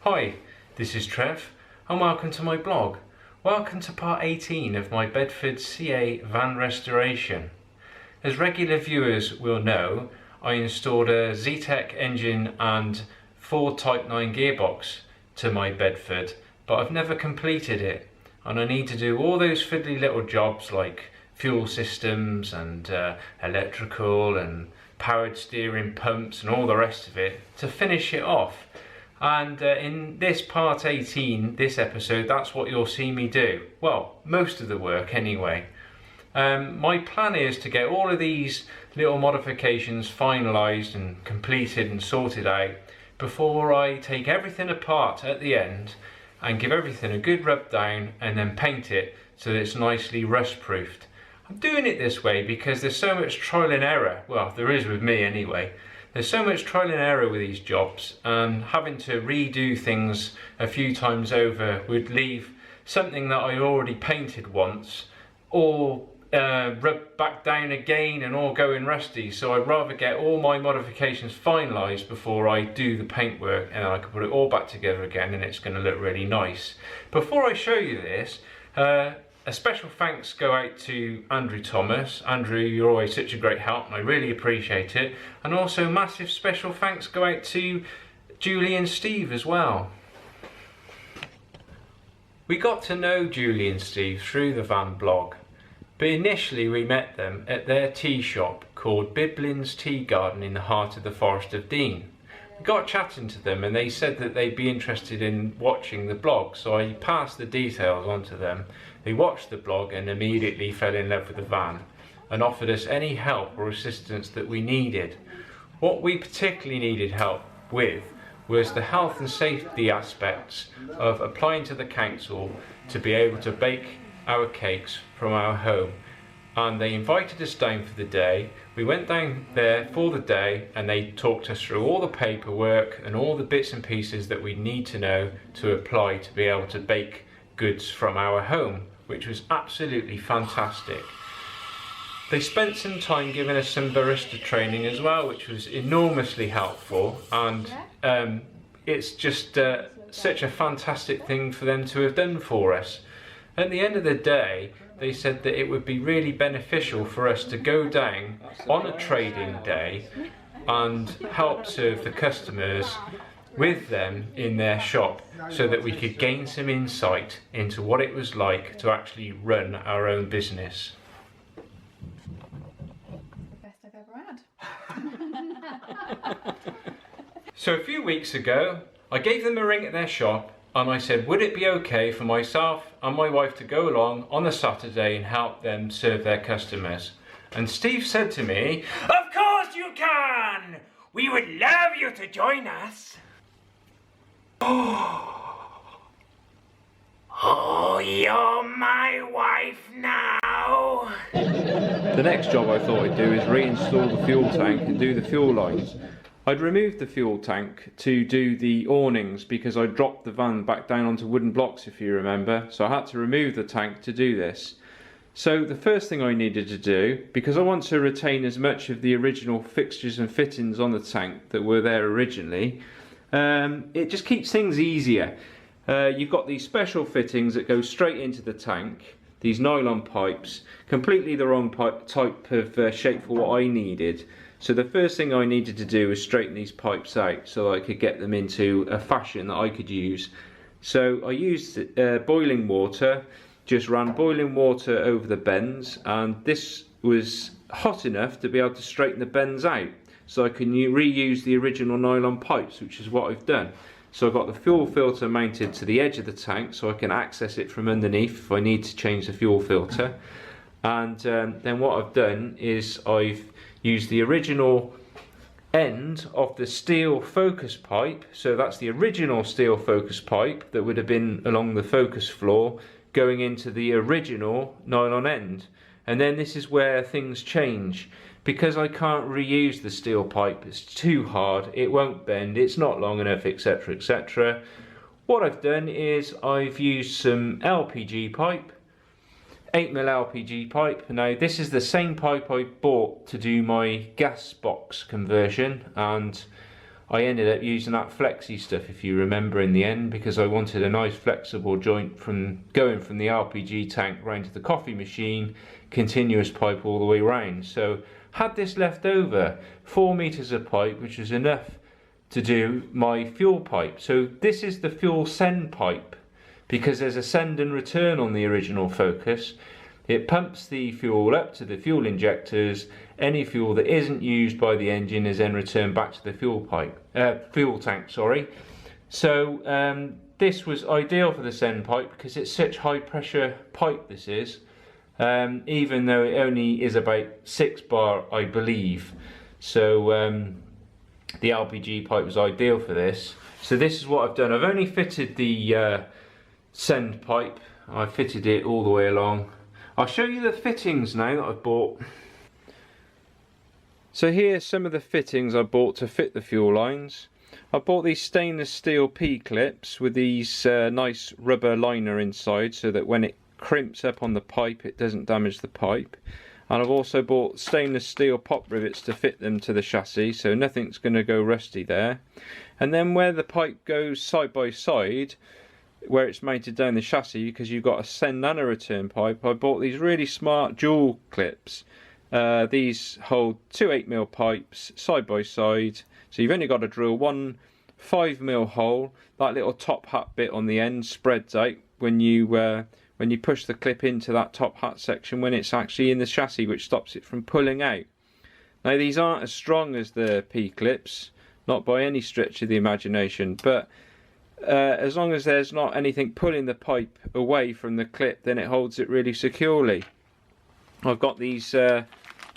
Hi, this is Trev and welcome to my blog. Welcome to part 18 of my Bedford CA van restoration. As regular viewers will know, I installed a Zetec engine and Ford Type 9 gearbox to my Bedford, but I've never completed it, and I need to do all those fiddly little jobs like fuel systems and electrical and powered steering pumps and all the rest of it to finish it off. And in this part 18, this episode, that's what you'll see me do. Well, most of the work anyway. My plan is to get all of these little modifications finalised and completed and sorted out before I take everything apart at the end and give everything a good rub down and then paint it so that it's nicely rust proofed. I'm doing it this way because there's so much trial and error. Well, there is with me anyway. There's so much trial and error with these jobs, and having to redo things a few times over would leave something that I already painted once all rubbed back down again and all going rusty. So I'd rather get all my modifications finalised before I do the paintwork, and I can put it all back together again and it's going to look really nice. Before I show you this, a special thanks go out to Andrew Thomas. Andrew, you're always such a great help and I really appreciate it. And also massive special thanks go out to Julie and Steve as well. We got to know Julie and Steve through the van blog, but initially we met them at their tea shop called Biblin's Tea Garden in the heart of the Forest of Dean. We got chatting to them and they said that they'd be interested in watching the blog, so I passed the details on to them. They watched the blog and immediately fell in love with the van and offered us any help or assistance that we needed. What we particularly needed help with was the health and safety aspects of applying to the council to be able to bake our cakes from our home. And they invited us down for the day. We went down there for the day and they talked us through all the paperwork and all the bits and pieces that we need to know to apply to be able to bake goods from our home, which was absolutely fantastic. They spent some time giving us some barista training as well, which was enormously helpful, and it's just such a fantastic thing for them to have done for us. At the end of the day, they said that it would be really beneficial for us to go down on a trading day and help serve the customers with them in their shop so that we could gain some insight into what it was like to actually run our own business. Best I've ever had. So a few weeks ago, I gave them a ring at their shop and I said, would it be okay for myself and my wife to go along on a Saturday and help them serve their customers? And Steve said to me, "Of course you can! We would love you to join us." Oh, you're my wife now. The next job I thought I'd do is reinstall the fuel tank and do the fuel lines. I'd removed the fuel tank to do the awnings because I dropped the van back down onto wooden blocks, if you remember, so I had to remove the tank to do this. So the first thing I needed to do, because I want to retain as much of the original fixtures and fittings on the tank that were there originally, it just keeps things easier. You've got these special fittings that go straight into the tank, these nylon pipes, completely the wrong type of shape for what I needed. So the first thing I needed to do was straighten these pipes out so I could get them into a fashion that I could use. So I used boiling water, just ran boiling water over the bends, and this was hot enough to be able to straighten the bends out. So I can reuse the original nylon pipes, which is what I've done. So I've got the fuel filter mounted to the edge of the tank so I can access it from underneath if I need to change the fuel filter. And then what I've done is I've used the original end of the steel focus pipe. So that's the original steel focus pipe that would have been along the focus floor going into the original nylon end. And then this is where things change. Because I can't reuse the steel pipe, it's too hard, it won't bend, it's not long enough, etc, etc. What I've done is I've used some LPG pipe, 8mm LPG pipe. Now this is the same pipe I bought to do my gas box conversion, and I ended up using that flexi stuff, if you remember, in the end, because I wanted a nice flexible joint from going from the RPG tank round to the coffee machine, continuous pipe all the way round. So had this left over, 4 meters of pipe, which was enough to do my fuel pipe. So this is the fuel send pipe, because there's a send and return on the original Focus. It pumps the fuel up to the fuel injectors. Any fuel that isn't used by the engine is then returned back to the fuel tank. Sorry. So this was ideal for the send pipe because it's such high pressure pipe. This is, even though it only is about 6 bar, I believe. So the LPG pipe was ideal for this. So this is what I've done. I've only fitted the send pipe. I fitted it all the way along. I'll show you the fittings now that I've bought. So here's some of the fittings I bought to fit the fuel lines. I bought these stainless steel P-clips with these nice rubber liner inside, so that when it crimps up on the pipe it doesn't damage the pipe. And I've also bought stainless steel pop rivets to fit them to the chassis, so nothing's going to go rusty there. And then where the pipe goes side by side, where it's mounted down the chassis, because you've got a send and a return pipe, I bought these really smart dual clips. These hold 2 8mm pipes side by side, so you've only got to drill one 5mm hole. That little top hat bit on the end spreads out when you push the clip into that top hat section when it's actually in the chassis, which stops it from pulling out. Now these aren't as strong as the P-clips, not by any stretch of the imagination, but as long as there's not anything pulling the pipe away from the clip, then it holds it really securely. I've got these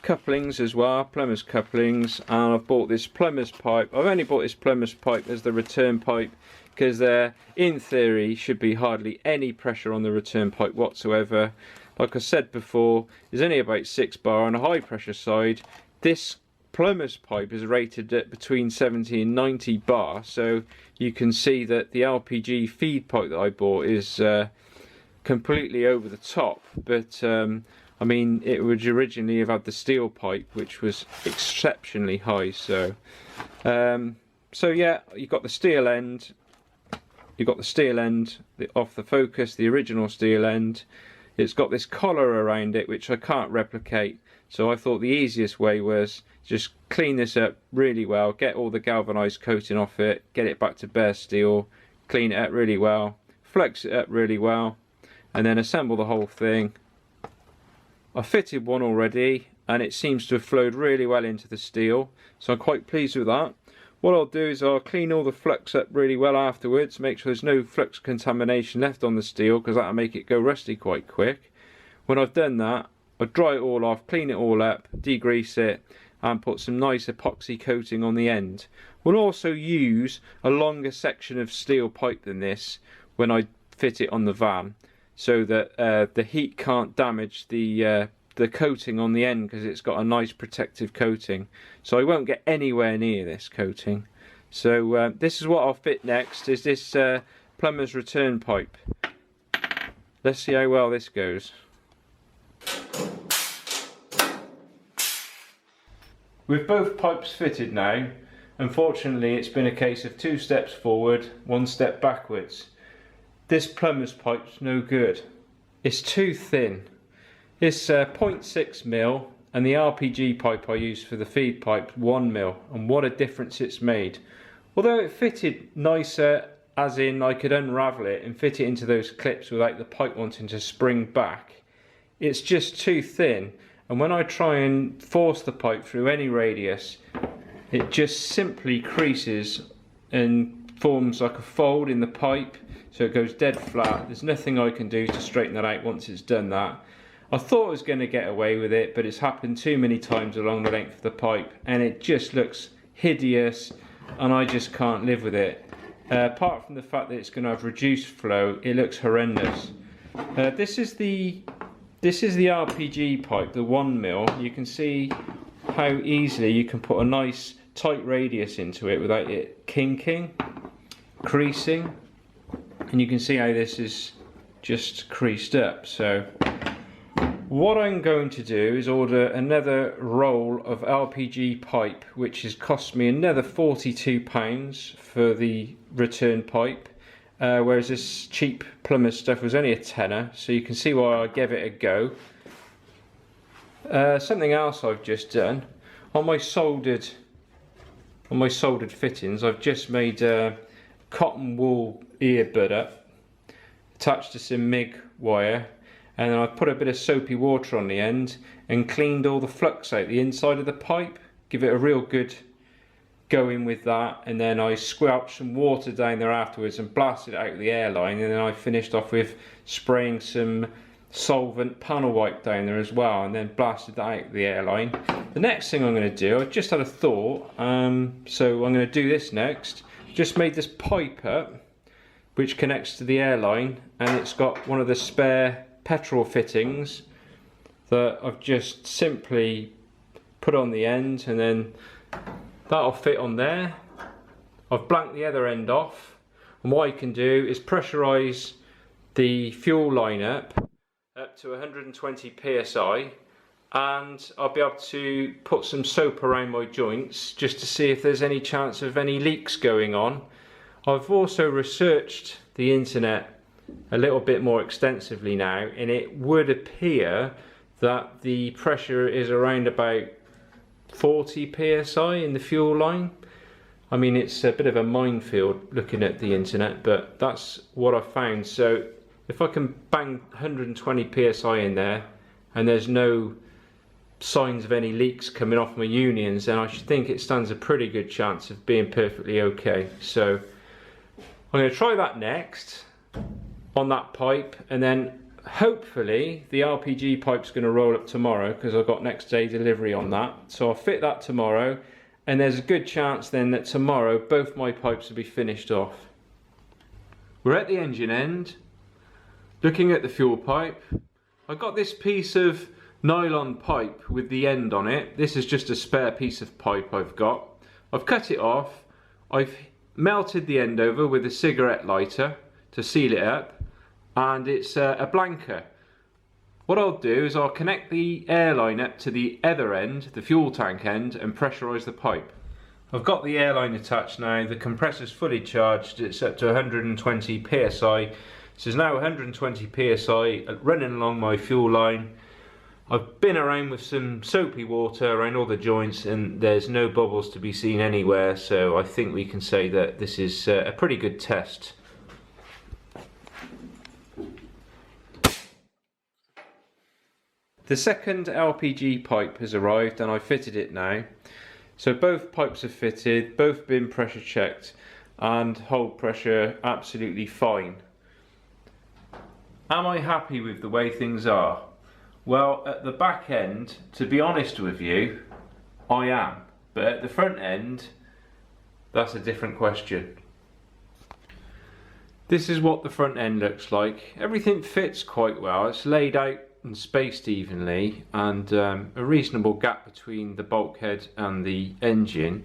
couplings as well, plumber's couplings, and I've bought this plumber's pipe. I've only bought this plumber's pipe as the return pipe because there, in theory, should be hardly any pressure on the return pipe whatsoever. Like I said before, there's only about 6 bar on a high pressure side. This plumber's pipe is rated at between 70 and 90 bar, so you can see that the LPG feed pipe that I bought is completely over the top. But I mean, it would originally have had the steel pipe, which was exceptionally high. So yeah, you've got the steel end. You've got the steel end off the Focus, the original steel end. It's got this collar around it, which I can't replicate. So I thought the easiest way was just clean this up really well, get all the galvanised coating off it, get it back to bare steel, clean it up really well, flex it up really well, and then assemble the whole thing. I fitted one already and it seems to have flowed really well into the steel, so I'm quite pleased with that. What I'll do is I'll clean all the flux up really well afterwards, make sure there's no flux contamination left on the steel, because that'll make it go rusty quite quick. When I've done that, I'll dry it all off, clean it all up, degrease it, and put some nice epoxy coating on the end. We'll also use a longer section of steel pipe than this when I fit it on the van, so that the heat can't damage the coating on the end, because it's got a nice protective coating. So I won't get anywhere near this coating. So this is what I'll fit next, is this plumber's return pipe. Let's see how well this goes. With both pipes fitted now, unfortunately it's been a case of 2 steps forward, 1 step backwards. This plumber's pipe's no good. It's too thin. It's 0.6mm, and the RPG pipe I used for the feed pipe 1mm, and what a difference it's made. Although it fitted nicer, as in I could unravel it and fit it into those clips without the pipe wanting to spring back, it's just too thin, and when I try and force the pipe through any radius, it just simply creases and forms like a fold in the pipe, so it goes dead flat. There's nothing I can do to straighten that out once it's done that. I thought I was going to get away with it, but it's happened too many times along the length of the pipe, and it just looks hideous, and I just can't live with it. Apart from the fact that it's going to have reduced flow, it looks horrendous. This is the RPG pipe, the 1mm. You can see how easily you can put a nice tight radius into it without it kinking, creasing, and you can see how this is just creased up. So What I'm going to do is order another roll of LPG pipe, which has cost me another £42 for the return pipe, whereas this cheap plumber's stuff was only a tenner, so you can see why I gave it a go. Something else I've just done, on my soldered fittings, I've just made a cotton wool earbud up, attached to some MIG wire, and then I've put a bit of soapy water on the end and cleaned all the flux out the inside of the pipe. Give it a real good going with that, and then I squelched some water down there afterwards and blasted it out the airline, and then I finished off with spraying some solvent panel wipe down there as well, and then blasted that out the airline. The next thing I'm going to do, I just had a thought, so I'm going to do this next. Just made this pipe up which connects to the airline, and it's got one of the spare petrol fittings that I've just simply put on the end, and then that'll fit on there. I've blanked the other end off, and what I can do is pressurise the fuel line up to 120 psi, and I'll be able to put some soap around my joints just to see if there's any chance of any leaks going on. I've also researched the internet a little bit more extensively now, and it would appear that the pressure is around about 40 psi in the fuel line. I mean, it's a bit of a minefield looking at the internet, but that's what I found. So if I can bang 120 psi in there and there's no signs of any leaks coming off my unions, then I should think it stands a pretty good chance of being perfectly okay. So I'm going to try that next on that pipe, and then hopefully the LPG pipe's going to roll up tomorrow because I've got next day delivery on that. So I'll fit that tomorrow, and there's a good chance then that tomorrow both my pipes will be finished off. We're at the engine end, looking at the fuel pipe. I've got this piece of nylon pipe with the end on it. This is just a spare piece of pipe I've got. I've cut it off. I've melted the end over with a cigarette lighter to seal it up, and it's a blanker. What I'll do is I'll connect the airline up to the other end, the fuel tank end, and pressurise the pipe. I've got the airline attached now, the compressor's fully charged, it's up to 120 psi. This is now 120 psi running along my fuel line. I've been around with some soapy water around all the joints, and there's no bubbles to be seen anywhere, so I think we can say that this is a pretty good test. The second LPG pipe has arrived and I fitted it now. So both pipes are fitted, both been pressure checked, and hold pressure absolutely fine. Am I happy with the way things are? Well, at the back end, to be honest with you, I am. But at the front end, that's a different question. This is what the front end looks like. Everything fits quite well. It's laid out and spaced evenly, and a reasonable gap between the bulkhead and the engine.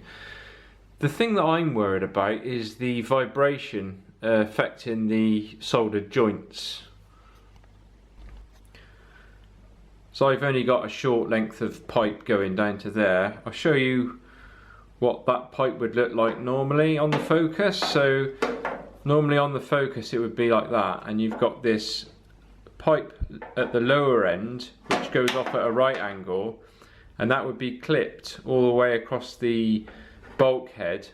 The thing that I'm worried about is the vibration affecting the soldered joints. So I've only got a short length of pipe going down to there. I'll show you what that pipe would look like normally on the Focus. So normally on the Focus it would be like that, and you've got this pipe at the lower end which goes off at a right angle, and that would be clipped all the way across the bulkhead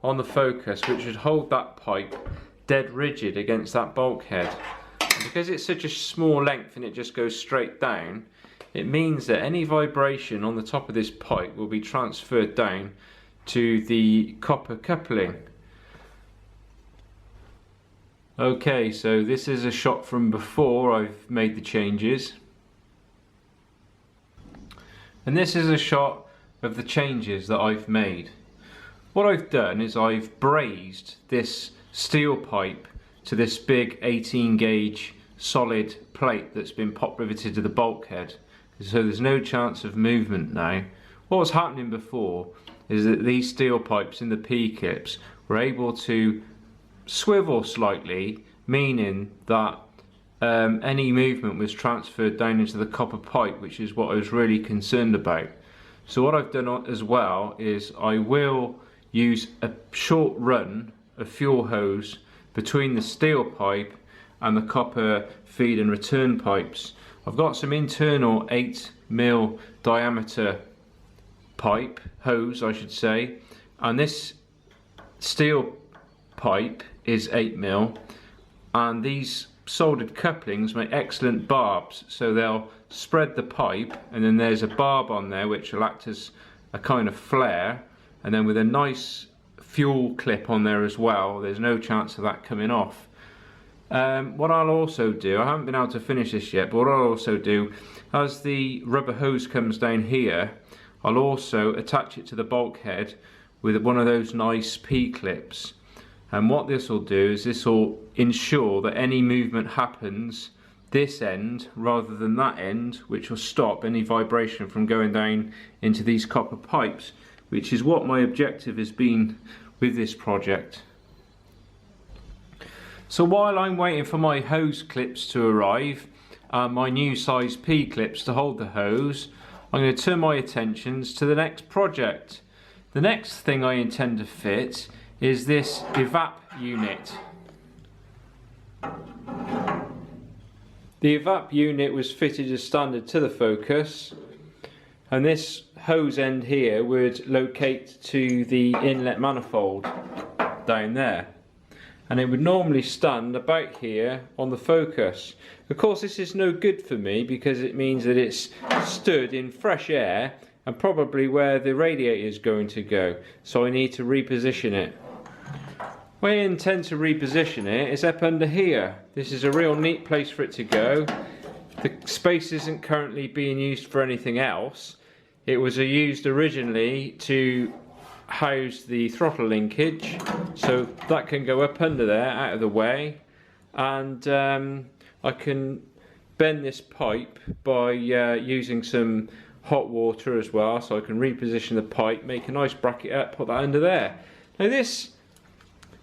on the Focus, which would hold that pipe dead rigid against that bulkhead. And because it's such a small length and it just goes straight down, it means that any vibration on the top of this pipe will be transferred down to the copper coupling. Okay, so this is a shot from before I've made the changes. And this is a shot of the changes that I've made. What I've done is I've brazed this steel pipe to this big 18 gauge solid plate that's been pop riveted to the bulkhead. So there's no chance of movement now. What was happening before is that these steel pipes in the P-clips were able to swivel slightly, meaning that any movement was transferred down into the copper pipe, which is what I was really concerned about. So what I've done as well is I will use a short run of fuel hose between the steel pipe and the copper feed and return pipes. I've got some internal 8mm diameter pipe, hose I should say, and this steel pipe is 8mm, and these soldered couplings make excellent barbs, so they'll spread the pipe, and then there's a barb on there which will act as a kind of flare, and then with a nice fuel clip on there as well, there's no chance of that coming off. What I'll also do, I haven't been able to finish this yet, but what I'll also do, as the rubber hose comes down here, I'll also attach it to the bulkhead with one of those nice P-clips. And what this will do is this will ensure that any movement happens this end rather than that end, which will stop any vibration from going down into these copper pipes, which is what my objective has been with this project. So while I'm waiting for my hose clips to arrive, my new size P clips to hold the hose, I'm going to turn my attentions to the next project. The next thing I intend to fit is this evap unit. The evap unit was fitted as standard to the Focus, and this hose end here would locate to the inlet manifold down there, and it would normally stand about here on the Focus. Of course, this is no good for me because it means that it's stood in fresh air and probably where the radiator is going to go, so I need to reposition it. Where I intend to reposition it is up under here. This is a real neat place for it to go. The space isn't currently being used for anything else. It was used originally to house the throttle linkage, so that can go up under there out of the way, and I can bend this pipe by using some hot water as well, so I can reposition the pipe, make a nice bracket up, put that under there. Now this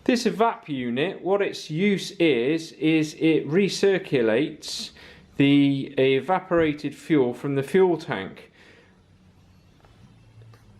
evap unit, what its use is it recirculates the evaporated fuel from the fuel tank.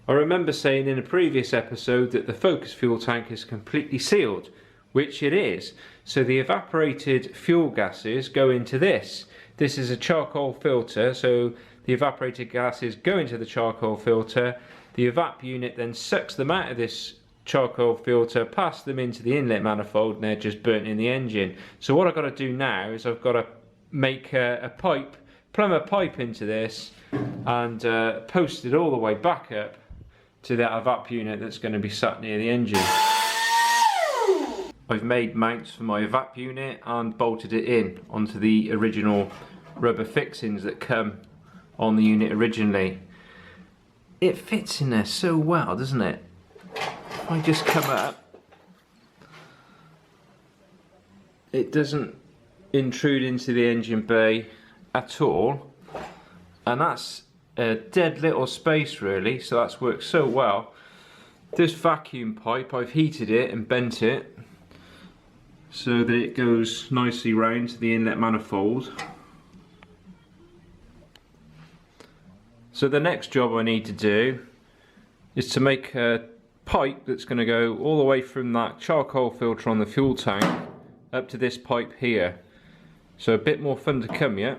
I remember saying in a previous episode that the Focus fuel tank is completely sealed, which it is. So the evaporated fuel gases go into this. This is a charcoal filter, so the evaporated gases go into the charcoal filter. The evap unit then sucks them out of this charcoal filter, pass them into the inlet manifold, and they're just burnt in the engine. So what I've got to do now is I've got to make a pipe, plumb a pipe into this, and post it all the way back up to that evap unit that's going to be sat near the engine. I've made mounts for my evap unit and bolted it in onto the original rubber fixings that come on the unit originally. It fits in there so well, doesn't it? If I just come up, it doesn't intrude into the engine bay at all, and that's a dead little space really, so that's worked so well. This vacuum pipe, I've heated it and bent it so that it goes nicely round to the inlet manifold. So the next job I need to do is to make a pipe that's going to go all the way from that charcoal filter on the fuel tank up to this pipe here. So a bit more fun to come yet.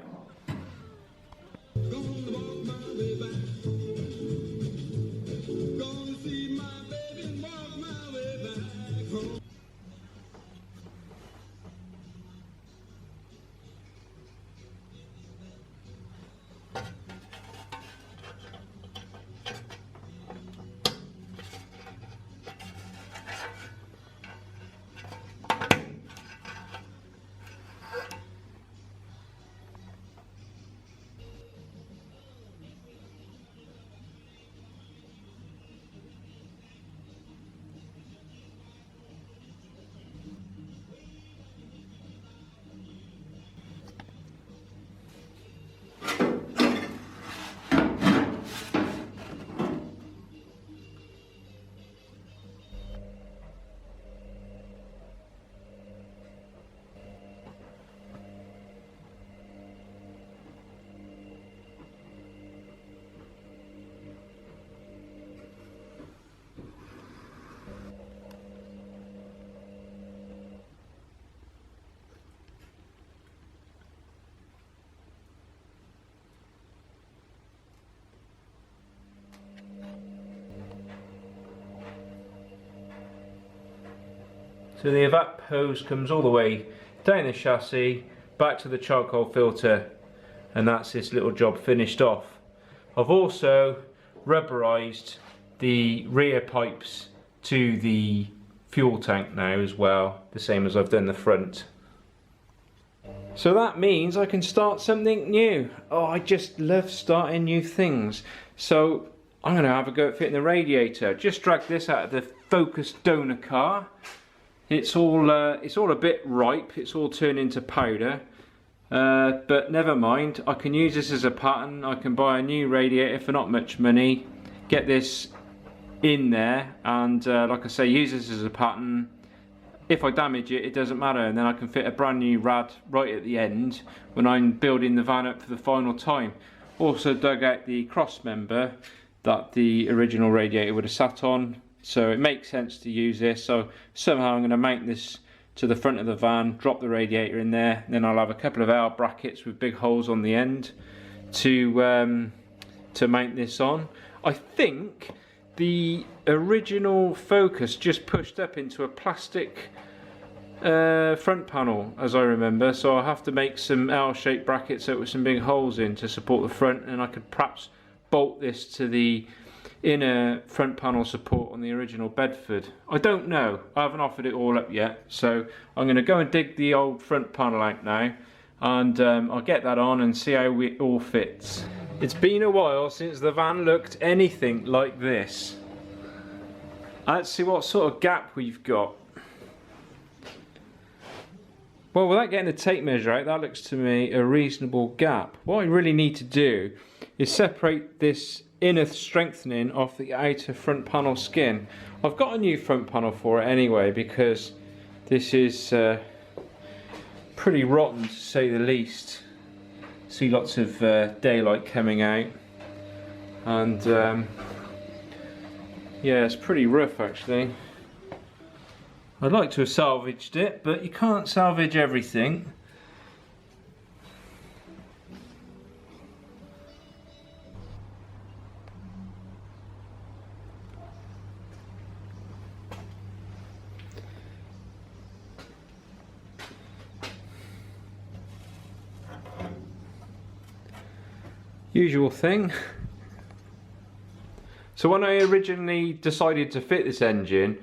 So the evap hose comes all the way down the chassis, back to the charcoal filter, and that's this little job finished off. I've also rubberized the rear pipes to the fuel tank now as well, the same as I've done the front. So that means I can start something new. Oh, I just love starting new things. So I'm going to have a go at fitting the radiator. Just dragged this out of the Focus donor car. It's all a bit ripe. It's all turned into powder. But never mind. I can use this as a pattern. I can buy a new radiator for not much money. Get this in there, and like I say, use this as a pattern. If I damage it, it doesn't matter, and then I can fit a brand new rad right at the end when I'm building the van up for the final time. Also dug out the cross member that the original radiator would have sat on, so it makes sense to use this. So somehow I'm going to mount this to the front of the van, drop the radiator in there, and then I'll have a couple of L brackets with big holes on the end to mount this on. I think the original Focus just pushed up into a plastic front panel, as I remember, so I'll have to make some L-shaped brackets out with some big holes in to support the front, and I could perhaps bolt this to the inner front panel support on the original Bedford. I don't know, I haven't offered it all up yet, so I'm going to go and dig the old front panel out now, and I'll get that on and see how it all fits. It's been a while since the van looked anything like this. Let's see what sort of gap we've got. Well, without getting the tape measure out, that looks to me a reasonable gap. What I really need to do is separate this inner strengthening off the outer front panel skin. I've got a new front panel for it anyway, because this is pretty rotten to say the least. See lots of daylight coming out, and yeah, it's pretty rough actually. I'd like to have salvaged it, but you can't salvage everything. Usual thing. So when I originally decided to fit this engine,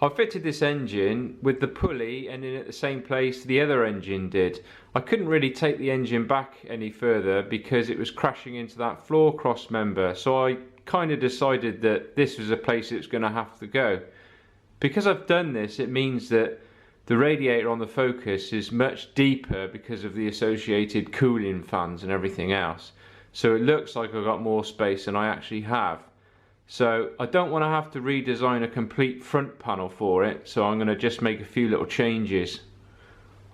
I fitted this engine with the pulley ending at the same place the other engine did. I couldn't really take the engine back any further because it was crashing into that floor cross member, so I kind of decided that this was a place it was going to have to go. Because I've done this, it means that the radiator on the Focus is much deeper because of the associated cooling fans and everything else. So it looks like I've got more space than I actually have. So I don't want to have to redesign a complete front panel for it, so I'm going to just make a few little changes.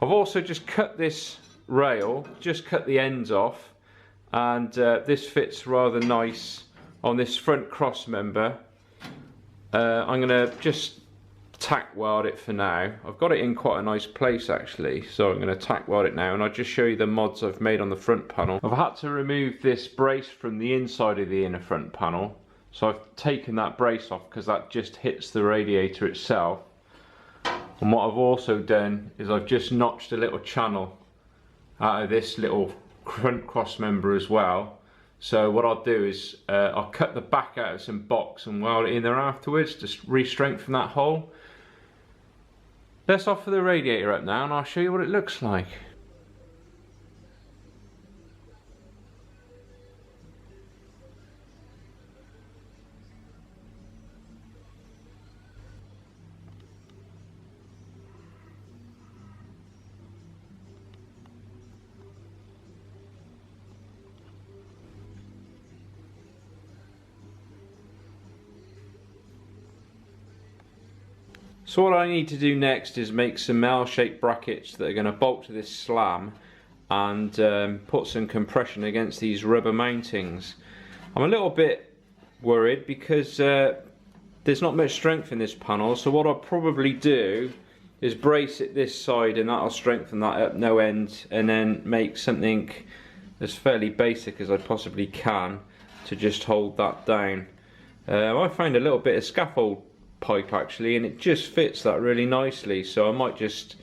I've also just cut this rail, just cut the ends off, and this fits rather nice on this front cross member. I'm going to just tack weld it for now. I've got it in quite a nice place actually, so I'm going to tack weld it now, and I'll just show you the mods I've made on the front panel. I've had to remove this brace from the inside of the inner front panel, so I've taken that brace off because that just hits the radiator itself. And what I've also done is I've just notched a little channel out of this little front cross member as well. So what I'll do is I'll cut the back out of some box and weld it in there afterwards to re-strengthen that hole. Let's offer the radiator up now and I'll show you what it looks like. So what I need to do next is make some L-shaped brackets that are going to bolt to this slam and put some compression against these rubber mountings. I'm a little bit worried because there's not much strength in this panel, so what I'll probably do is brace it this side and that'll strengthen that up no end, and then make something as fairly basic as I possibly can to just hold that down. I found a little bit of scaffold pipe actually, and it just fits that really nicely. So I might just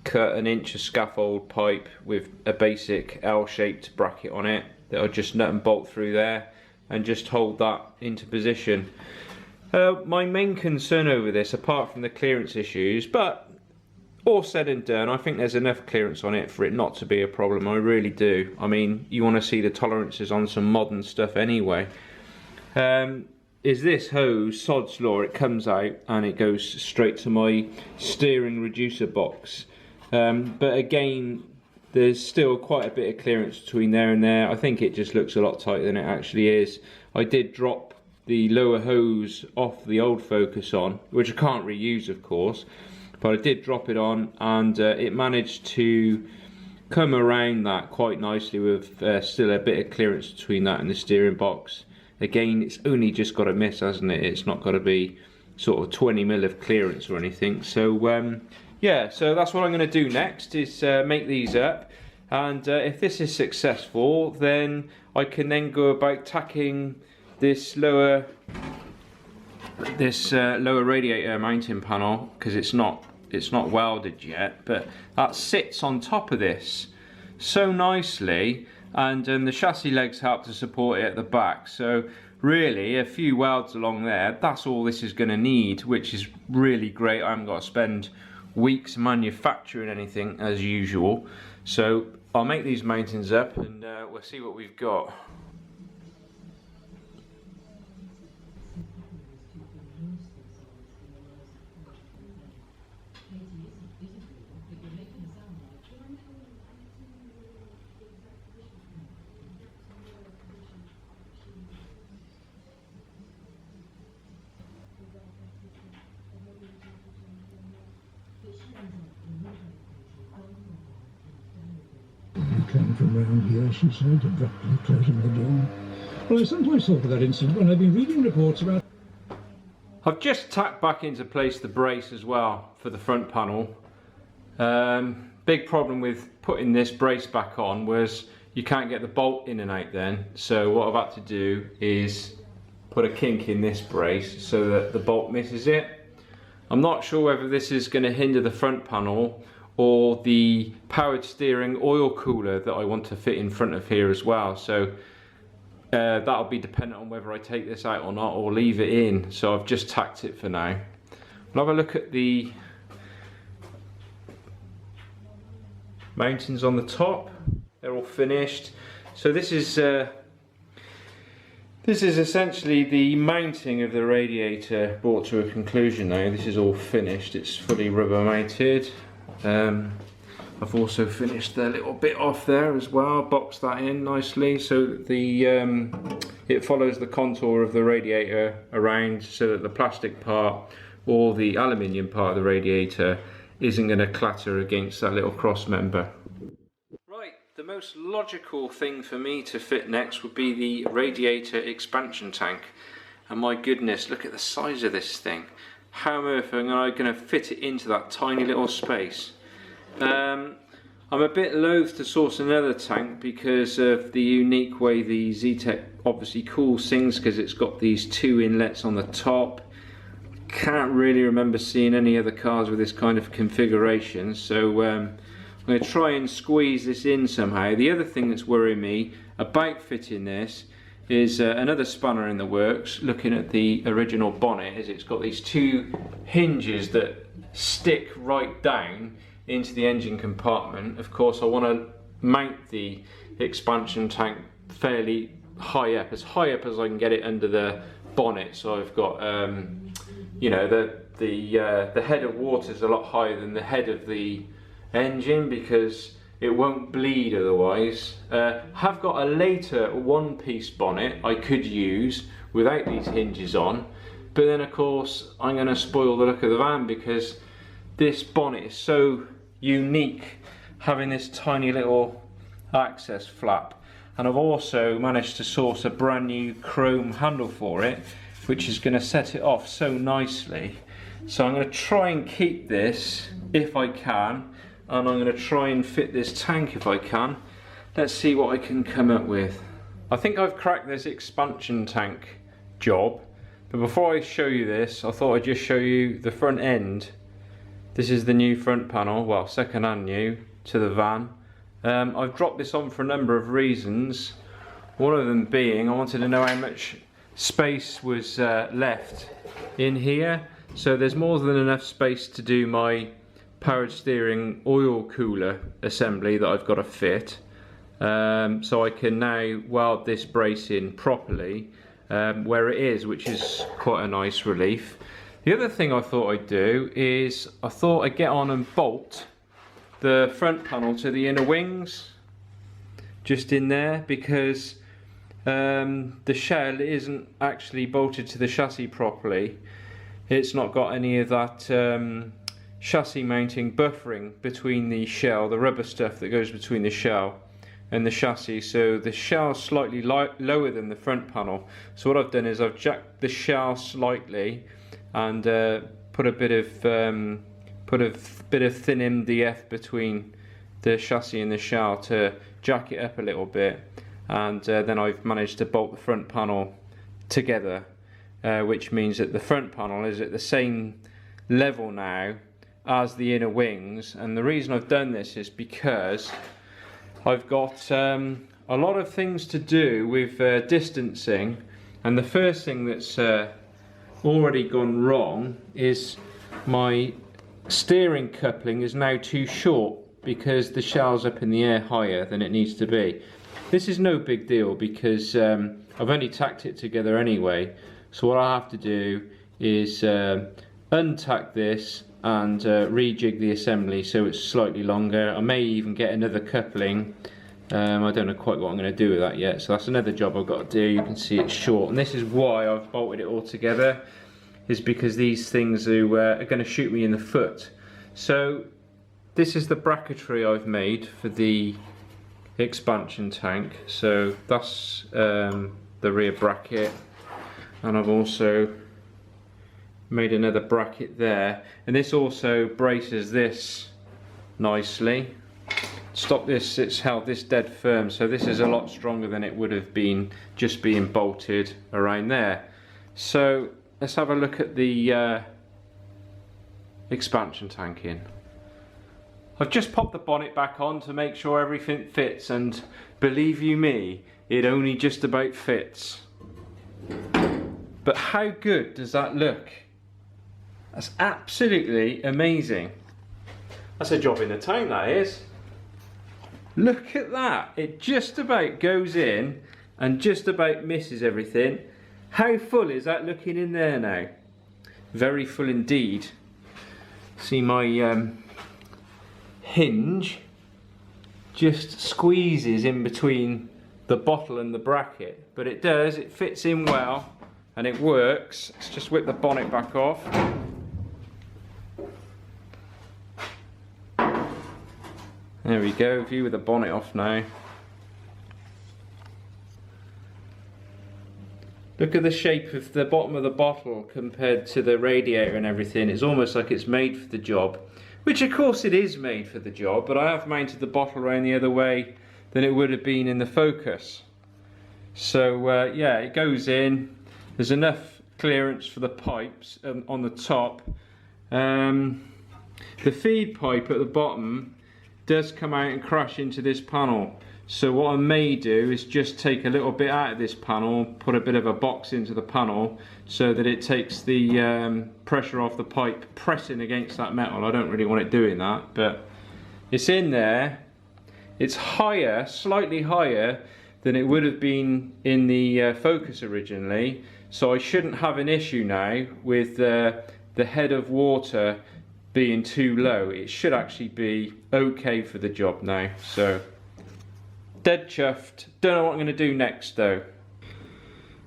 cut an inch of scaffold pipe with a basic L-shaped bracket on it that I'll just nut and bolt through there and just hold that into position. My main concern over this, apart from the clearance issues, but all said and done, I think there's enough clearance on it for it not to be a problem. I really do. I mean, you want to see the tolerances on some modern stuff anyway. Is this hose, sod's law, it comes out and it goes straight to my steering reducer box. But again, there's still quite a bit of clearance between there and there. I think it just looks a lot tighter than it actually is. I did drop the lower hose off the old Focus on, which I can't reuse of course, but I did drop it on, and it managed to come around that quite nicely with still a bit of clearance between that and the steering box. Again, it's only just got to miss, hasn't it? It's not got to be sort of 20 mil of clearance or anything. So yeah, so that's what I'm going to do next, is make these up, and if this is successful, then I can then go about tacking this lower radiator mounting panel, because it's not welded yet, but that sits on top of this so nicely, and the chassis legs help to support it at the back. So really, a few welds along there, that's all this is going to need, which is really great. I haven't got to spend weeks manufacturing anything as usual. So I'll make these mountings up and we'll see what we've got. Came from round here, she said, abruptly closing the door. Well, I sometimes thought of that incident when I've been reading reports about... I've just tacked back into place the brace as well for the front panel. Big problem with putting this brace back on was you can't get the bolt in and out then. So what I've had to do is put a kink in this brace so that the bolt misses it. I'm not sure whether this is going to hinder the front panel or the powered steering oil cooler that I want to fit in front of here as well. So that'll be dependent on whether I take this out or not, or leave it in. So I've just tacked it for now. We'll have a look at the mountings on the top. They're all finished. So this is essentially the mounting of the radiator brought to a conclusion now. This is all finished. It's fully rubber mounted. I've also finished the little bit off there as well, boxed that in nicely so that the it follows the contour of the radiator around, so that the plastic part or the aluminium part of the radiator isn't going to clatter against that little cross member. Right, the most logical thing for me to fit next would be the radiator expansion tank, and my goodness, look at the size of this thing. How on earth am I going to fit it into that tiny little space? I'm a bit loath to source another tank because of the unique way the Zetec obviously cools things, because it's got these two inlets on the top. Can't really remember seeing any other cars with this kind of configuration, so I'm going to try and squeeze this in somehow. The other thing that's worrying me about fitting this is another spanner in the works. Looking at the original bonnet, is it's got these two hinges that stick right down into the engine compartment. Of course, I want to mount the expansion tank fairly high up as I can get it under the bonnet. So I've got, you know, the head of water is a lot higher than the head of the engine because it won't bleed otherwise. Have got a later one-piece bonnet I could use without these hinges on, but then of course I'm going to spoil the look of the van because this bonnet is so unique, having this tiny little access flap. And I've also managed to source a brand new chrome handle for it, which is going to set it off so nicely. So I'm going to try and keep this if I can, and I'm going to try and fit this tank if I can. Let's see what I can come up with. I think I've cracked this expansion tank job, But before I show you this, I thought I'd just show you the front end. This is the new front panel, well, second hand new to the van. I've dropped this on for a number of reasons. One of them being I wanted to know how much space was left in here. So there's more than enough space to do my powered steering oil cooler assembly that I've got to fit. So I can now weld this brace in properly where it is, which is quite a nice relief. The other thing I thought I'd do is I thought I'd get on and bolt the front panel to the inner wings just in there, because the shell isn't actually bolted to the chassis properly. It's not got any of that chassis mounting buffering between the shell, the rubber stuff that goes between the shell and the chassis, so the shell's slightly lower than the front panel. So what I've done is I've jacked the shell slightly and put a bit of thin MDF between the chassis and the shell to jack it up a little bit, and then I've managed to bolt the front panel together, which means that the front panel is at the same level now as the inner wings. And the reason I've done this is because I've got a lot of things to do with distancing, and the first thing that's already gone wrong is my steering coupling is now too short because the shell's up in the air higher than it needs to be. This is no big deal because I've only tacked it together anyway, so what I have to do is untack this and rejig the assembly so it's slightly longer. I may even get another coupling. I don't know quite what I'm going to do with that yet, so that's another job I've got to do. You can see it's short, and this is why I've bolted it all together, is because these things are going to shoot me in the foot. So this is the bracketry I've made for the expansion tank. So that's the rear bracket, and I've also made another bracket there, and this also braces this nicely. Stop this, it's held this dead firm, so this is a lot stronger than it would have been just being bolted around there. So let's have a look at the expansion tank in. I've just popped the bonnet back on to make sure everything fits, and believe you me, it only just about fits. But how good does that look? That's absolutely amazing. That's a job in the town, that is. Look at that, it just about goes in and just about misses everything. How full is that looking in there now? Very full indeed. See, my hinge just squeezes in between the bottle and the bracket, but it does, it fits in well and it works. Let's just whip the bonnet back off. There we go, view with the bonnet off now. Look at the shape of the bottom of the bottle compared to the radiator and everything. It's almost like it's made for the job, which of course it is made for the job, but I have mounted the bottle around the other way than it would have been in the Focus. So yeah, it goes in. There's enough clearance for the pipes on the top. The feed pipe at the bottom does come out and crash into this panel. So what I may do is just take a little bit out of this panel, put a bit of a box into the panel so that it takes the pressure off the pipe pressing against that metal. I don't really want it doing that, but it's in there. It's higher, slightly higher than it would have been in the Focus originally, so I shouldn't have an issue now with the head of water being too low. It should actually be okay for the job now. So dead chuffed. Don't know what I'm going to do next though.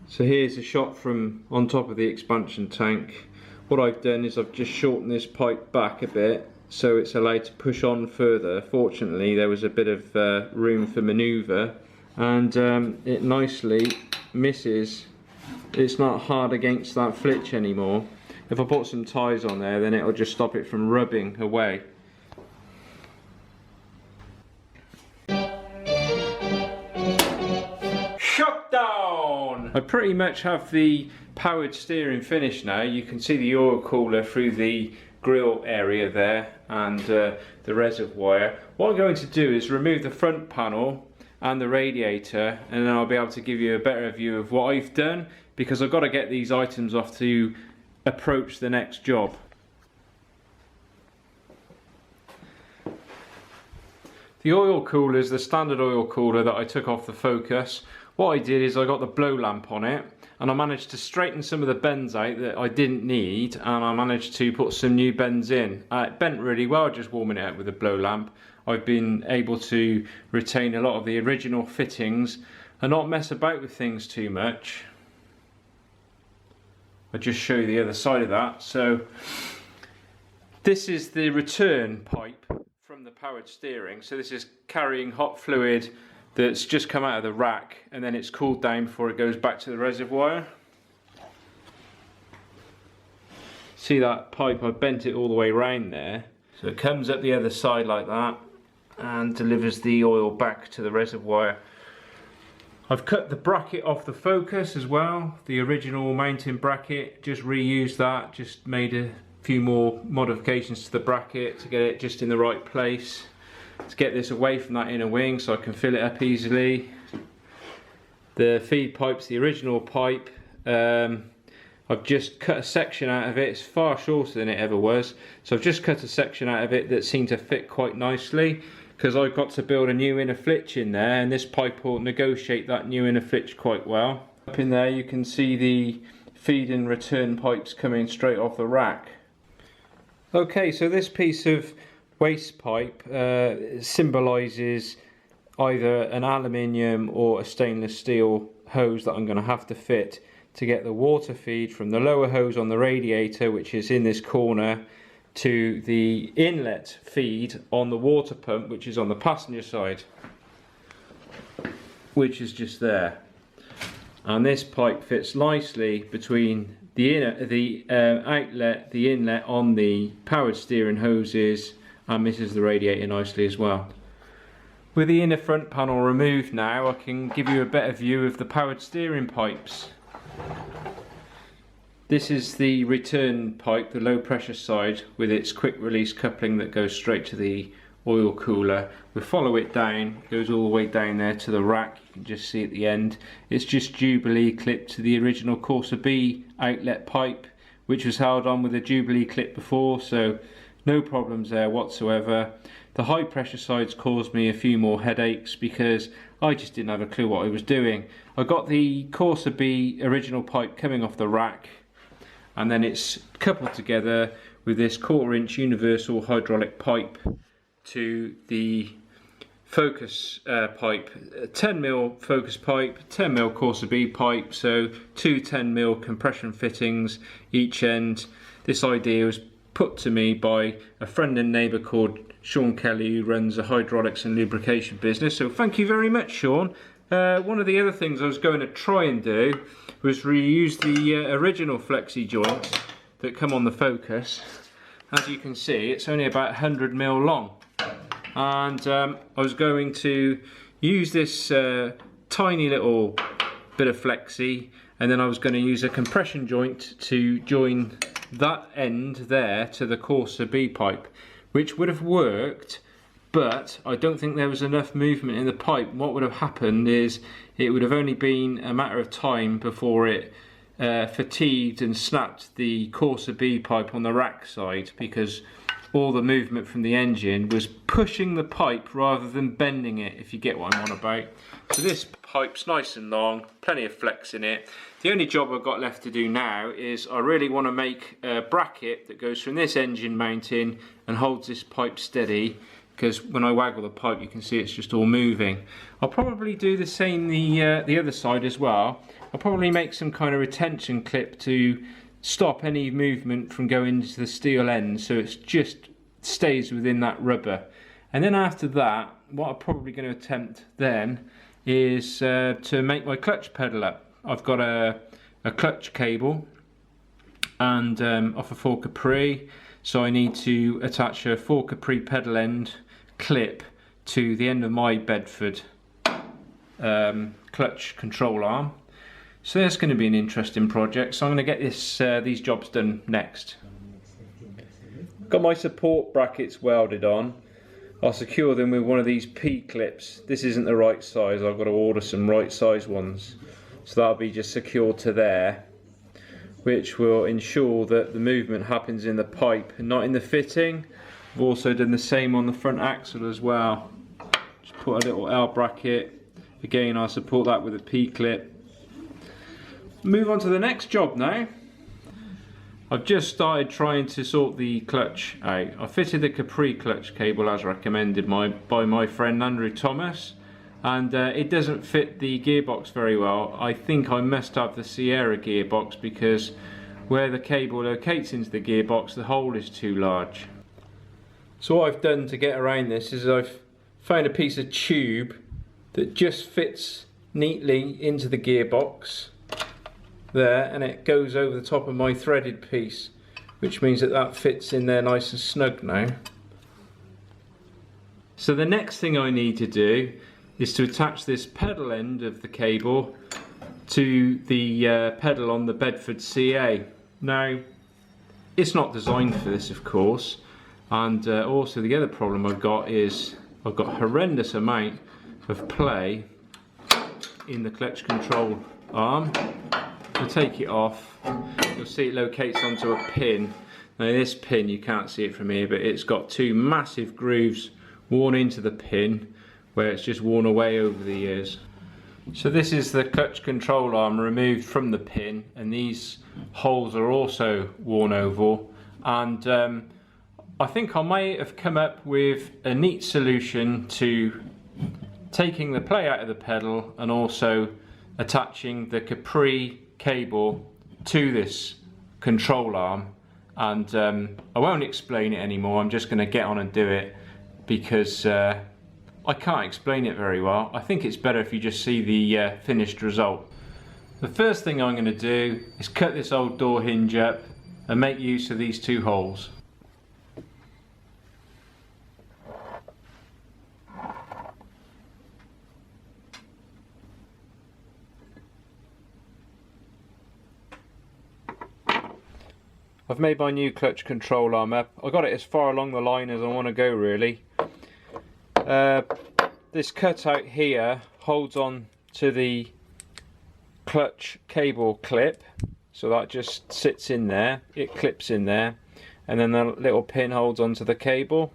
So here's a shot from on top of the expansion tank. What I've done is I've just shortened this pipe back a bit so it's allowed to push on further. Fortunately there was a bit of room for manoeuvre, and it nicely misses. It's not hard against that flitch anymore. If I put some ties on there, then it'll just stop it from rubbing away. Shutdown! I pretty much have the powered steering finished now. You can see the oil cooler through the grill area there and the reservoir. What I'm going to do is remove the front panel and the radiator, and then I'll be able to give you a better view of what I've done, because I've got to get these items off to approach the next job. The oil cooler is the standard oil cooler that I took off the Focus. What I did is I got the blow lamp on it, and I managed to straighten some of the bends out that I didn't need, and I managed to put some new bends in. It bent really well just warming it up with a blow lamp. I've been able to retain a lot of the original fittings and not mess about with things too much. I'll just show you the other side of that. So this is the return pipe from the powered steering. So this is carrying hot fluid that's just come out of the rack, and then it's cooled down before it goes back to the reservoir. See that pipe? I bent it all the way around there. So it comes up the other side like that and delivers the oil back to the reservoir. I've cut the bracket off the Focus as well, the original mounting bracket, just reused that, just made a few more modifications to the bracket to get it just in the right place, to get this away from that inner wing so I can fill it up easily. The feed pipe's the original pipe. I've just cut a section out of it. It's far shorter than it ever was, so I've just cut a section out of it that seemed to fit quite nicely, because I've got to build a new inner flitch in there, and this pipe will negotiate that new inner flitch quite well. Up in there you can see the feed and return pipes coming straight off the rack. Okay, so this piece of waste pipe symbolises either an aluminium or a stainless steel hose that I'm going to have to fit to get the water feed from the lower hose on the radiator, which is in this corner, to the inlet feed on the water pump, which is on the passenger side, which is just there. And this pipe fits nicely between the outlet, the inlet on the powered steering hoses, and misses the radiator nicely as well. With the inner front panel removed now, I can give you a better view of the powered steering pipes. This is the return pipe, the low pressure side, with its quick release coupling that goes straight to the oil cooler. We follow it down, it goes all the way down there to the rack. You can just see at the end, it's just Jubilee clipped to the original Corsa B outlet pipe, which was held on with a Jubilee clip before, so no problems there whatsoever. The high pressure sides caused me a few more headaches because I just didn't have a clue what I was doing. I got the Corsa B original pipe coming off the rack, and then it's coupled together with this 1/4 inch universal hydraulic pipe to the Focus pipe, 10mm Focus pipe, 10mm Corsa B pipe, so two 10mm compression fittings each end. This idea was put to me by a friend and neighbour called Sean Kelly, who runs a hydraulics and lubrication business, so thank you very much, Sean. One of the other things I was going to try and do was reuse the original flexi joints that come on the Focus. As you can see, it's only about 100mm long, and I was going to use this tiny little bit of flexi, and then I was going to use a compression joint to join that end there to the Corsa B pipe, which would have worked, but I don't think there was enough movement in the pipe. What would have happened is it would have only been a matter of time before it fatigued and snapped the Corsa B pipe on the rack side, because all the movement from the engine was pushing the pipe rather than bending it, if you get what I'm on about. So this pipe's nice and long, plenty of flex in it. The only job I've got left to do now is I really want to make a bracket that goes from this engine mounting and holds this pipe steady, because when I waggle the pipe you can see it's just all moving. I'll probably do the same the other side as well. I'll probably make some kind of retention clip to stop any movement from going into the steel end, so it just stays within that rubber. And then after that, what I'm probably going to attempt then is to make my clutch pedal up. I've got a clutch cable and off a 4 Capri, so I need to attach a 4 Capri pedal end clip to the end of my Bedford clutch control arm. So that's going to be an interesting project, so I'm going to get these jobs done next. Got my support brackets welded on. I'll secure them with one of these P-clips. This isn't the right size, I've got to order some right size ones. So that'll be just secured to there, which will ensure that the movement happens in the pipe and not in the fitting. I've also done the same on the front axle as well. Just put a little L bracket. Again, I'll support that with a P-clip. Move on to the next job now. I've just started trying to sort the clutch out. I fitted the Capri clutch cable as recommended by my friend Andrew Thomas, and it doesn't fit the gearbox very well. I think I must have the Sierra gearbox because where the cable locates into the gearbox, the hole is too large. So what I've done to get around this is I've found a piece of tube that just fits neatly into the gearbox there, and it goes over the top of my threaded piece, which means that that fits in there nice and snug now. So the next thing I need to do is to attach this pedal end of the cable to the pedal on the Bedford CA. Now, it's not designed for this, of course, and also the other problem I've got is I've got a horrendous amount of play in the clutch control arm. I'll take it off. You'll see it locates onto a pin. Now this pin, you can't see it from here, but it's got two massive grooves worn into the pin where it's just worn away over the years. So this is the clutch control arm removed from the pin, and these holes are also worn over, and I think I may have come up with a neat solution to taking the play out of the pedal and also attaching the Capri cable to this control arm, and I won't explain it anymore. I'm just going to get on and do it because I can't explain it very well. I think it's better if you just see the finished result. The first thing I'm going to do is cut this old door hinge up and make use of these two holes. I've made my new clutch control arm up. I got it as far along the line as I want to go, really. This cutout here holds on to the clutch cable clip, so that just sits in there, it clips in there, and then the little pin holds onto the cable.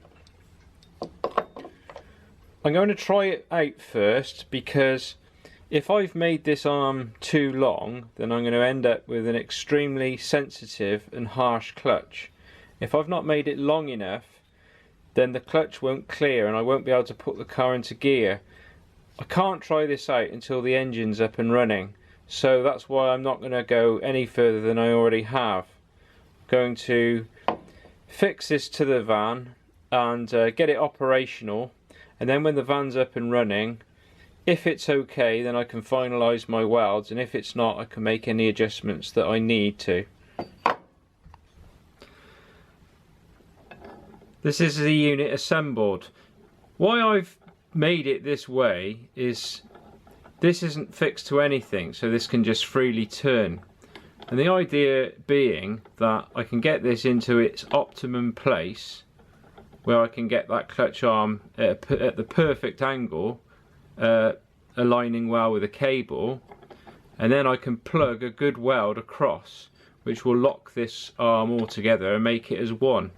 I'm going to try it out first because if I've made this arm too long, then I'm going to end up with an extremely sensitive and harsh clutch. If I've not made it long enough, then the clutch won't clear and I won't be able to put the car into gear. I can't try this out until the engine's up and running, so that's why I'm not going to go any further than I already have. I'm going to fix this to the van and get it operational, and then when the van's up and running, if it's okay, then I can finalise my welds, and if it's not, I can make any adjustments that I need to. This is the unit assembled. Why I've made it this way is this isn't fixed to anything, so this can just freely turn. And the idea being that I can get this into its optimum place, where I can get that clutch arm at the perfect angle, aligning well with the cable, and then I can plug a good weld across which will lock this arm all together and make it as one.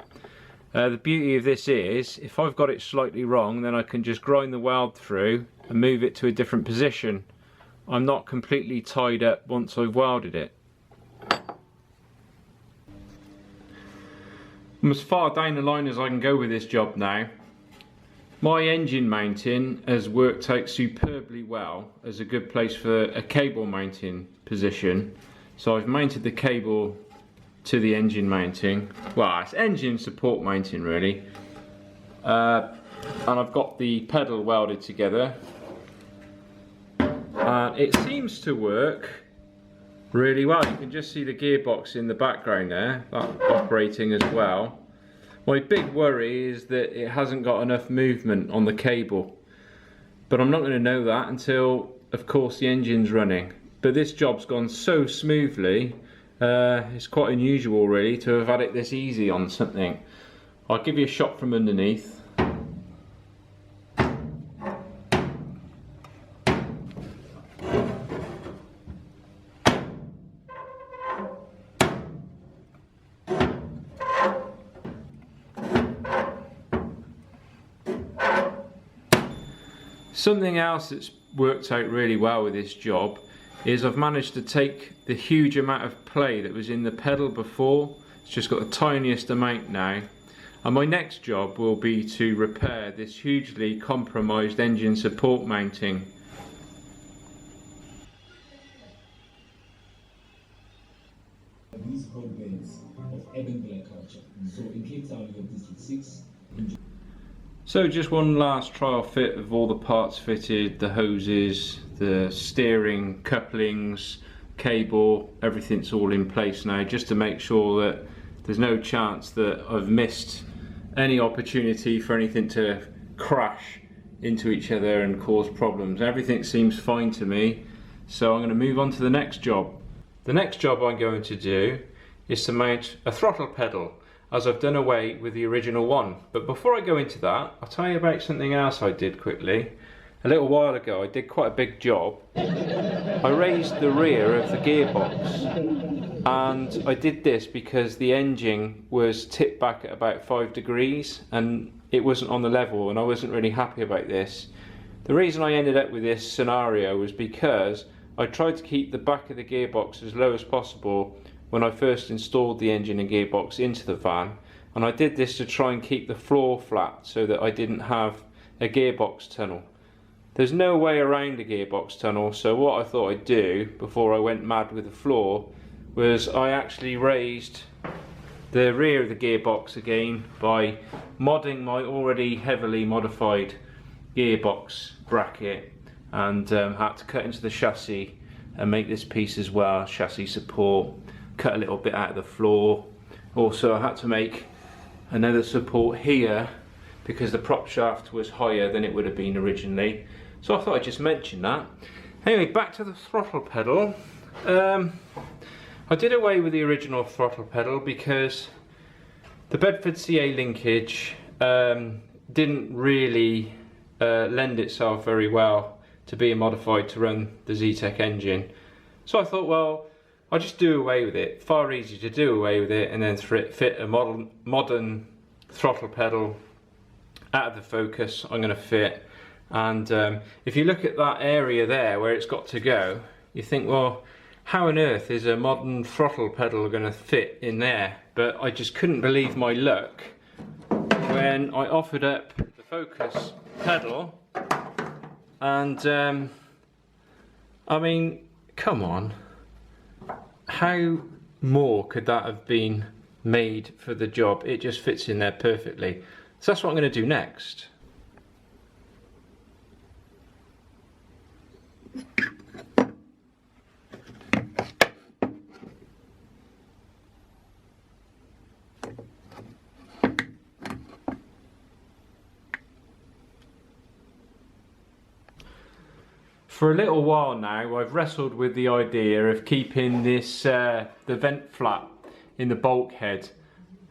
The beauty of this is if I've got it slightly wrong, then I can just grind the weld through and move it to a different position. I'm not completely tied up once I've welded it. I'm as far down the line as I can go with this job now. My engine mounting has worked out superbly well as a good place for a cable mounting position. So I've mounted the cable to the engine mounting. Well, it's engine support mounting really. And I've got the pedal welded together. And it seems to work really well. You can just see the gearbox in the background there, that operating as well. My big worry is that it hasn't got enough movement on the cable, but I'm not going to know that until, of course, the engine's running. but this job's gone so smoothly. It's quite unusual really to have had it this easy on something. I'll give you a shot from underneath. Something else that's worked out really well with this job is I've managed to take the huge amount of play that was in the pedal before. It's just got the tiniest amount now. And my next job will be to repair this hugely compromised engine support mounting. These hotbeds of urban culture. So in Cape Town, you have District 6. So just one last trial fit of all the parts fitted, the hoses, the steering, couplings, cable, everything's all in place now, just to make sure that there's no chance that I've missed any opportunity for anything to crash into each other and cause problems. Everything seems fine to me, so I'm going to move on to the next job. The next job I'm going to do is to mount a throttle pedal, as I've done away with the original one. But before I go into that, I'll tell you about something else I did quickly. A little while ago I did quite a big job. I raised the rear of the gearbox, and I did this because the engine was tipped back at about 5 degrees and it wasn't on the level, and I wasn't really happy about this. The reason I ended up with this scenario was because I tried to keep the back of the gearbox as low as possible when I first installed the engine and gearbox into the van, and I did this to try and keep the floor flat so that I didn't have a gearbox tunnel. There's no way around a gearbox tunnel, so what I thought I'd do before I went mad with the floor was I actually raised the rear of the gearbox again by modding my already heavily modified gearbox bracket, and had to cut into the chassis and make this piece as well, chassis support, cut a little bit out of the floor. Also I had to make another support here because the prop shaft was higher than it would have been originally. So I thought I'd just mention that. Anyway, back to the throttle pedal. I did away with the original throttle pedal because the Bedford CA linkage didn't really lend itself very well to being modified to run the Zetec engine. So I thought, well, I'll just do away with it. Far easier to do away with it and then fit a modern throttle pedal out of the Focus. I'm going to fit, and if you look at that area there where it's got to go, you think, well, how on earth is a modern throttle pedal going to fit in there? But I just couldn't believe my luck when I offered up the Focus pedal, and I mean, come on. How more could that have been made for the job? It just fits in there perfectly. So that's what I'm going to do next. For a little while now, I've wrestled with the idea of keeping this the vent flap in the bulkhead.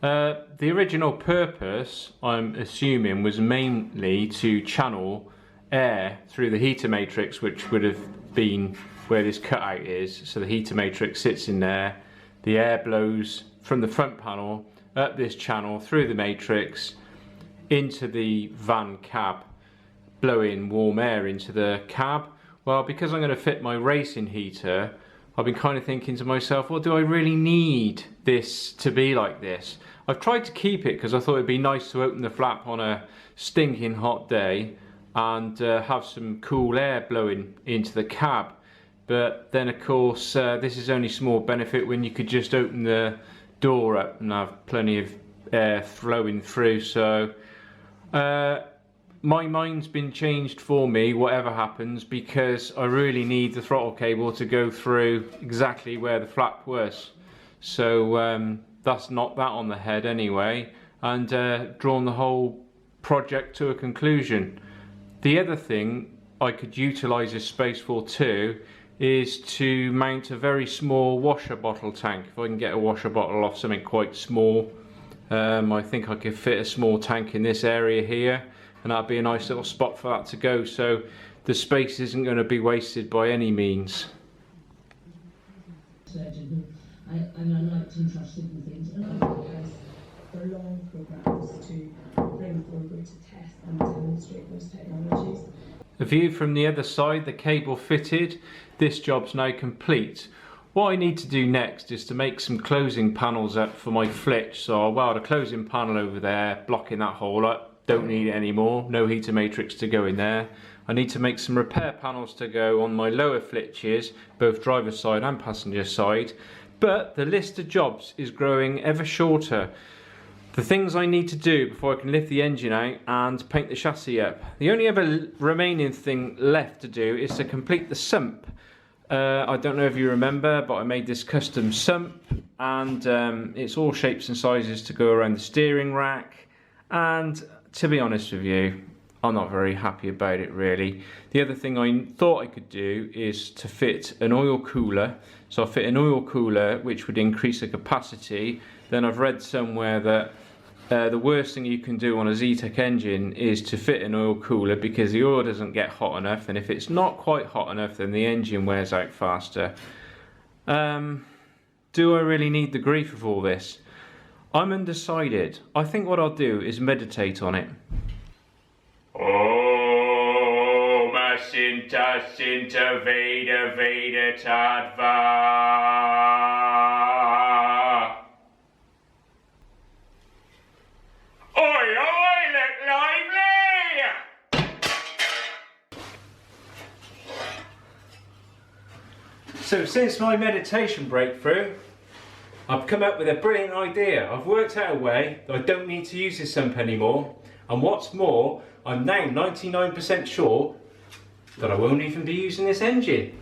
The original purpose, I'm assuming, was mainly to channel air through the heater matrix, which would have been where this cutout is. So the heater matrix sits in there, the air blows from the front panel up this channel through the matrix into the van cab, blowing warm air into the cab. Well, because I'm going to fit my racing heater, I've been kind of thinking to myself, well, do I really need this to be like this? I've tried to keep it because I thought it'd be nice to open the flap on a stinking hot day and have some cool air blowing into the cab. But then of course this is only small benefit when you could just open the door up and have plenty of air flowing through. So my mind's been changed for me, whatever happens, because I really need the throttle cable to go through exactly where the flap was. So that's knocked that on the head anyway, and drawn the whole project to a conclusion. The other thing I could utilise this space for too is to mount a very small washer bottle tank. If I can get a washer bottle off something quite small, I think I could fit a small tank in this area here, and that'd be a nice little spot for that to go, so the space isn't going to be wasted by any means. I liked interested in things, and I for long programs to bring forward to test and demonstrate those technologies. A view from the other side, the cable fitted. This job's now complete. What I need to do next is to make some closing panels up for my flitch. So I'll weld a closing panel over there, blocking that hole up. Don't need it anymore. No heater matrix to go in there. I need to make some repair panels to go on my lower flitches, both driver's side and passenger side. But the list of jobs is growing ever shorter. The things I need to do before I can lift the engine out and paint the chassis up. The only other remaining thing left to do is to complete the sump. I don't know if you remember, but I made this custom sump, and it's all shapes and sizes to go around the steering rack, and to be honest with you, I'm not very happy about it really. The other thing I thought I could do is to fit an oil cooler. So I'll fit an oil cooler which would increase the capacity. Then I've read somewhere that the worst thing you can do on a Zetec engine is to fit an oil cooler, because the oil doesn't get hot enough, and if it's not quite hot enough then the engine wears out faster. Do I really need the grief of all this? I'm undecided. I think what I'll do is meditate on it. Oh, Masinta Sinta Veda Veda Tadva. So since my meditation breakthrough, I've come up with a brilliant idea. I've worked out a way that I don't need to use this sump anymore, and what's more, I'm now 99% sure that I won't even be using this engine.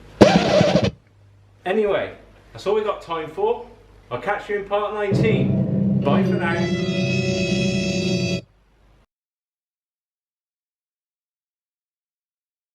Anyway, that's all we got time for. I'll catch you in part 19. Bye for now.